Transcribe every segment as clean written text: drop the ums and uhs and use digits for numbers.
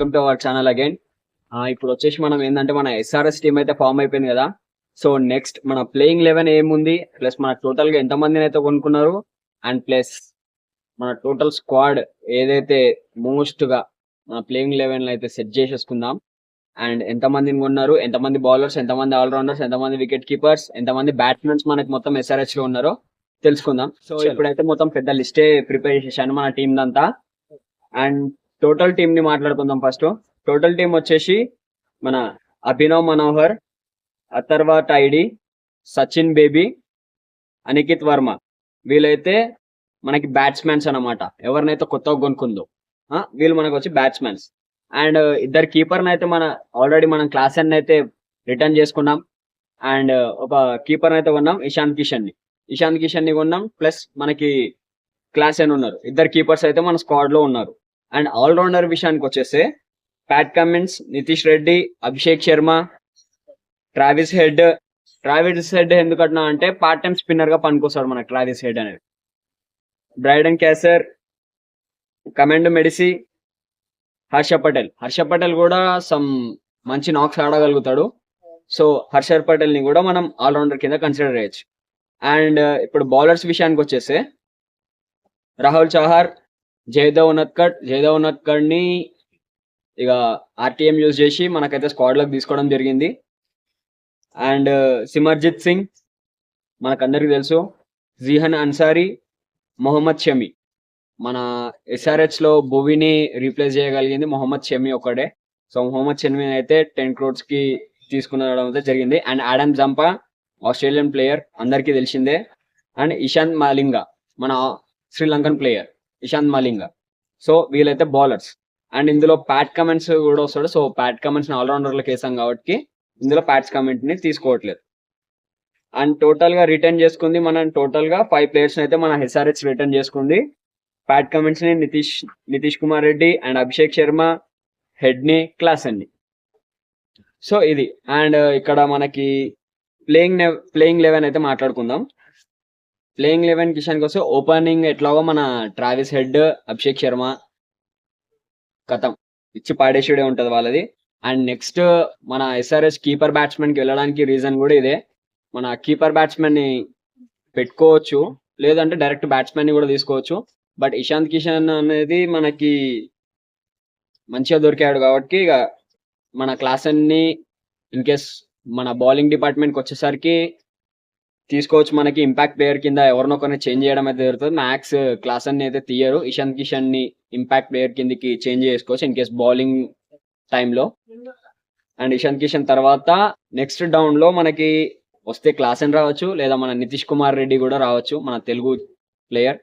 Welcome to our channel again. ఇప్పుడు వచ్చేసి మనం ఏంటంటే మన ఎస్ఆర్ఎస్ టీమ్ అయితే ఫామ్ అయిపోయింది కదా. సో నెక్స్ట్ మన ప్లేయింగ్ 11 ఏముంది, ప్లస్ మన టోటల్ గా ఎంత మందిని అయితే కొనుక్కున్నారు, అండ్ ప్లస్ మన టోటల్ స్క్వాడ్ ఏదైతే మోస్ట్ గా మన ప్లేయింగ్ 11 అయితే సెట్ చేసేసుకుందాం. అండ్ ఎంత మందిని కొన్నారు, ఎంతమంది బౌలర్స్, ఎంతమంది ఆల్రౌండర్స్, ఎంతమంది వికెట్ కీపర్స్, ఎంతమంది బ్యాట్స్మెన్స్ మనకి మొత్తం ఎస్ఆర్హెచ్ లో ఉన్నారో తెలుసుకుందాం. సో ఇప్పుడైతే మొత్తం పెద్ద లిస్టే ప్రిపేర్ చేశాను మన టీం అంతా. అండ్ టోటల్ టీమ్ ని మాట్లాడుకుందాం. ఫస్ట్ టోటల్ టీం వచ్చేసి మన అభినవ్ మనోహర్, అథర్వ టైడి, సచిన్ బేబీ, అనికిత్ వర్మ, వీళ్ళైతే మనకి బ్యాట్స్మెన్స్ అన్నమాట. ఎవరినైతే కొత్తగా కొనుక్కుందో వీళ్ళు మనకు వచ్చి బ్యాట్స్మెన్స్. అండ్ ఇద్దరు కీపర్ని అయితే ఆల్రెడీ మనం క్లాస్ అయితే రిటర్న్ చేసుకున్నాం. అండ్ ఒక కీపర్ అయితే కొన్నాం, ఇషాంత్ కిషన్ ని కొన్నాం. ప్లస్ మనకి క్లాస్ ఉన్నారు, ఇద్దరు కీపర్స్ అయితే మన స్క్వాడ్ లో ఉన్నారు. అండ్ ఆల్రౌండర్ విషయానికి వచ్చేస్తే Pat Cummins, Nitish Reddy, Abhishek Sharma, Travis Head ఎందుకంటున్నా అంటే పార్ట్ టైం స్పిన్నర్ గా పనికొస్తాడు మన ట్రావిస్ హెడ్ అనేది. బ్రైడన్ క్యాసర్, కమాండో మెడిసి, హర్ష పటేల్ కూడా సమ్ మంచి నాక్స్ ఆడగలుగుతాడు. సో హర్ష పటేల్ ని కూడా మనం ఆల్రౌండర్ కింద కన్సిడర్ చేయొచ్చు. అండ్ ఇప్పుడు బౌలర్స్ విషయానికి వచ్చేస్తే రాహుల్ చహార్, జయదేవ్ ఉనత్కడ్ ని ఇక ఆర్టీఎం యూజ్ చేసి మనకైతే స్క్వాడ్ లోకి తీసుకోవడం జరిగింది. అండ్ సిమర్జిత్ సింగ్ మనకందరికి తెలుసు, జీహన్ అన్సారీ, మొహమ్మద్ షమి. మన ఎస్ఆర్హెచ్ లో భువిని రీప్లేస్ చేయగలిగింది మొహమ్మద్ షమి ఒకడే. సో మొహమ్మద్ షమి అయితే 10 crores కి తీసుకునడం అయితే జరిగింది. And Adam Zampa, Australian player, అందరికీ తెలిసిందే. అండ్ ఇషాంత్ మాలింగా, మన Sri Lankan player Ishant Malinga. So వీళ్ళైతే బౌలర్స్. అండ్ ఇందులో ప్యాట్ కమెంట్స్ కూడా వస్తాడు. సో ప్యాట్ కమెంట్స్ ని ఆల్రౌండర్లకు వేసాం కాబట్టి ఇందులో ప్యాట్స్ కమెంట్ ని తీసుకోవట్లేదు. అండ్ టోటల్ గా రిటర్న్ చేసుకుంది మనం టోటల్ గా 5 players అయితే మన ఎస్ఆర్హెచ్ రిటర్న్ చేసుకుంది. ప్యాట్ కమెంట్స్ ని నితీష్ కుమార్ రెడ్డి అండ్ అభిషేక్ శర్మ, హెడ్ ని, క్లాస్ ని. సో ఇది. అండ్ ఇక్కడ మనకి ప్లేయింగ్ 11 అయితే మాట్లాడుకుందాం. ప్లేయింగ్ 11 కిషన్ కోసం ఓపెనింగ్ ఎట్లాగో మన ట్రావిస్ హెడ్, అభిషేక్ శర్మ కథం ఇచ్చి పాడేసేడే ఉంటది వాళ్ళది. అండ్ నెక్స్ట్ మన ఎస్ఆర్హెచ్ కీపర్ బ్యాట్స్మెన్ కి వెళ్ళడానికి రీజన్ కూడా ఇదే. మన కీపర్ బ్యాట్స్మెన్ ని పెట్టుకోవచ్చు, లేదంటే డైరెక్ట్ బ్యాట్స్మెన్ ని కూడా తీసుకోవచ్చు. బట్ ఇషాంత్ కిషన్ అనేది మనకి మంచిగా దొరికాడు కాబట్టి ఇక మన క్లాస్ ని ఇన్ కేస్ మన బౌలింగ్ డిపార్ట్మెంట్ కి వచ్చేసరికి తీసుకోవచ్చు. మనకి ఇంపాక్ట్ ప్లేయర్ కింద ఎవరినొకరిని చేంజ్ చేయడం అయితే జరుగుతుంది. మ్యాక్స్ క్లాస్ అని అయితే తీయరు. ఇషాంత్ కిషన్ ని ఇంపాక్ట్ ప్లేయర్ కిందకి చేంజ్ చేసుకోవచ్చు ఇన్ కేస్ బౌలింగ్ టైంలో. అండ్ ఇషాంత్ కిషన్ తర్వాత నెక్స్ట్ డౌన్ లో మనకి వస్తే క్లాస్ అని రావచ్చు, లేదా మన నితీష్ కుమార్ రెడ్డి కూడా రావచ్చు, మన తెలుగు ప్లేయర్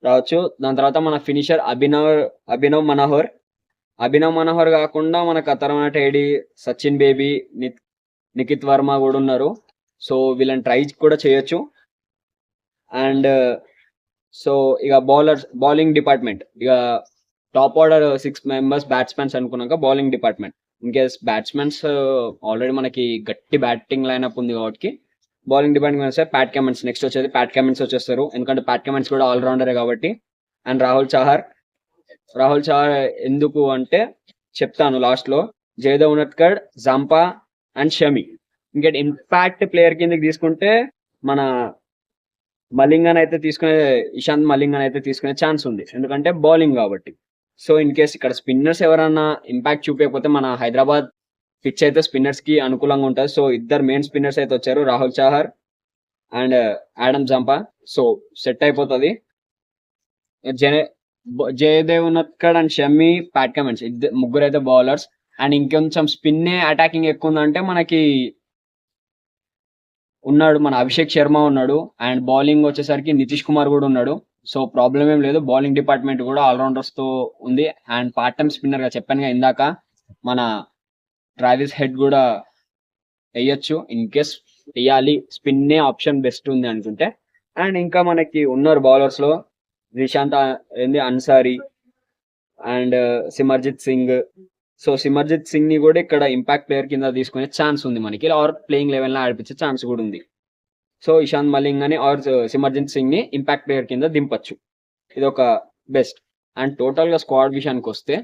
రావచ్చు. దాని తర్వాత మన ఫినిషర్ అభినవ్ మనోహర్ కాకుండా మనకు అతర్వ టైడి, సచిన్ బేబీ, నికిత్ వర్మ కూడా ఉన్నారు. సో వీళ్ళని ట్రై కూడా చేయొచ్చు. అండ్ సో ఇక బౌలింగ్ డిపార్ట్మెంట్ ఇక టాప్ ఆర్డర్ 6 members బ్యాట్స్మెన్స్ అనుకున్నాక bowling department in case batsmens already మనకి గట్టి బ్యాటింగ్ లైనప్ ఉంది కాబట్టి బౌలింగ్ డిపార్ట్మెంట్ వస్తే ప్యాట్ కమిన్స్ నెక్స్ట్ వచ్చేది. ప్యాట్ కమిన్స్ వచ్చేస్తారు, ఎందుకంటే ప్యాట్ కమిన్స్ కూడా ఆల్రౌండరే కాబట్టి. అండ్ రాహుల్ చహార్ ఎందుకు అంటే చెప్తాను లాస్ట్ లో. Jaydev Unadkat, Zampa and Shami. ఇంకా ఇంపాక్ట్ ప్లేయర్ కిందకి తీసుకుంటే మన ఇషాంత్ మలింగన్ అయితే తీసుకునే ఛాన్స్ ఉంది, ఎందుకంటే బౌలింగ్ కాబట్టి. సో ఇన్ కేస్ ఇక్కడ స్పిన్నర్స్ ఎవరన్నా ఇంపాక్ట్ చూపించకపోతే మన హైదరాబాద్ పిచ్ అయితే స్పిన్నర్స్ కి అనుకూలంగా ఉంటుంది. సో ఇద్దరు మెయిన్ స్పిన్నర్స్ అయితే వచ్చారు, Rahul Chahar and Adam Zampa. So set అయిపోతుంది. Jaydev Unadkat and Shami, Pat Cummins ముగ్గురు అయితే బౌలర్స్. అండ్ ఇంకొంచెం స్పిన్నే అటాకింగ్ ఎక్కువ ఉందంటే మనకి ఉన్నాడు మన అభిషేక్ శర్మ ఉన్నాడు. అండ్ బౌలింగ్ వచ్చేసరికి నితీష్ కుమార్ కూడా ఉన్నాడు. సో ప్రాబ్లం ఏం లేదు, బౌలింగ్ డిపార్ట్మెంట్ కూడా ఆల్రౌండర్స్ తో ఉంది. అండ్ పార్ట్ టైం స్పిన్నర్ గా చెప్పాను ఇందాక మన ట్రావిస్ హెడ్ కూడా వేయచ్చు ఇన్ కేస్ వేయాలి, స్పిన్నే ఆప్షన్ బెస్ట్ ఉంది అనుకుంటే. అండ్ ఇంకా మనకి ఉన్నారు బౌలర్స్ లో అన్సారీ అండ్ సిమర్జిత్ సింగ్. సో సిమర్జిత్ సింగ్ ని కూడా ఇక్కడ ఇంపాక్ట్ ప్లేయర్ కింద తీసుకునే ఛాన్స్ ఉంది మనకి, ఆర్ ప్లేయింగ్ 11 లో ఆడిపించే ఛాన్స్ కూడా ఉంది. సో ఇషాంత్ మలింగ్ అని ఆర్ సిమర్జిత్ సింగ్ ని ఇంపాక్ట్ ప్లేయర్ కింద దింపచ్చు. ఇది ఒక బెస్ట్. అండ్ టోటల్ గా స్క్వాడ్ విషయానికి వస్తే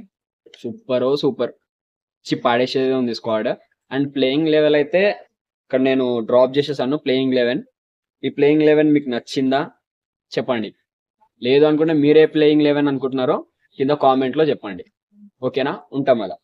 సూపర్ పాడేసేది ఉంది స్క్వాడ్. అండ్ ప్లేయింగ్ లెవెల్ అయితే ఇక్కడ నేను డ్రాప్ చేసేసాను ప్లేయింగ్ 11. ఈ ప్లేయింగ్ 11 మీకు నచ్చిందా చెప్పండి. లేదు అనుకుంటే మీరే ప్లేయింగ్ 11 అనుకుంటున్నారో కింద కామెంట్ లో చెప్పండి. ఓకేనా, ఉంటాం అలా.